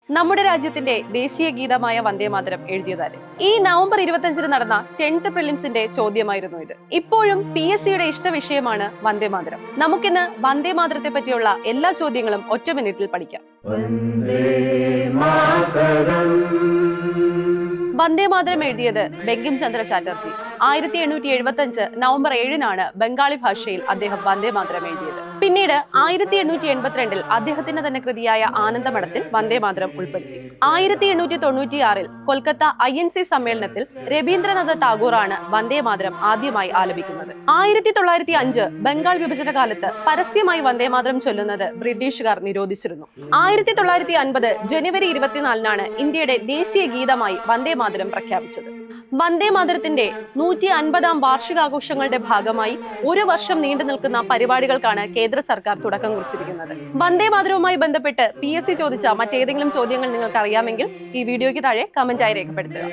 നമ്മുടെ രാജ്യത്തിന്റെ ദേശീയ ഗീതമായ വന്ദേമാതരം എഴുതിയതാര്? ഈ നവംബർ 25 നടന്ന 10th പ്രിലിംസിന്റെ ചോദ്യമായിരുന്നു ഇത്. ഇപ്പോഴും PSCയുടെ ഇഷ്ടവിഷയമാണ് വന്ദേമാതരം. നമുക്കിന്ന് വന്ദേമാതരത്തെ പറ്റിയുള്ള എല്ലാ ചോദ്യങ്ങളും ഒറ്റ മിനിറ്റിൽ പഠിക്കാം. വന്ദേമാതരം എഴുതിയത് ബങ്കിം ചന്ദ്ര ചാറ്റർജി. 1875 നവംബർ 7 ബംഗാളി ഭാഷയിൽ അദ്ദേഹം വന്ദേമാതരം എഴുതിയത്. പിന്നീട് 1882 അദ്ദേഹത്തിന്റെ തന്നെ കൃതിയായ ആനന്ദമഠത്തിൽ വന്ദേമാതരം ഉൾപ്പെടുത്തി. 1896 കൊൽക്കത്ത INC സമ്മേളനത്തിൽ രവീന്ദ്രനാഥ ടാഗോറാണ് വന്ദേമാതരം ആദ്യമായി ആലപിക്കുന്നത്. 1905 ബംഗാൾ വിഭജന കാലത്ത് പരസ്യമായി വന്ദേമാതരം ചൊല്ലുന്നത് ബ്രിട്ടീഷുകാർ നിരോധിച്ചിരുന്നു. 1950 ജനുവരി 24 ഇന്ത്യയുടെ ദേശീയ ഗീതമായി വന്ദേമാതരം പ്രഖ്യാപിച്ചത്. വന്ദേമാതരത്തിന്റെ 150ാം വാർഷികാഘോഷങ്ങളുടെ ഭാഗമായി ഒരു വർഷം നീണ്ടു നിൽക്കുന്ന പരിപാടികൾക്കാണ് കേന്ദ്ര സർക്കാർ തുടക്കം കുറിച്ചിരിക്കുന്നത്. വന്ദേമാതരവുമായി ബന്ധപ്പെട്ട് PSC ചോദിച്ച മറ്റേതെങ്കിലും ചോദ്യങ്ങൾ നിങ്ങൾക്ക് അറിയാമെങ്കിൽ ഈ വീഡിയോയ്ക്ക് താഴെ കമന്റായി രേഖപ്പെടുത്തുക.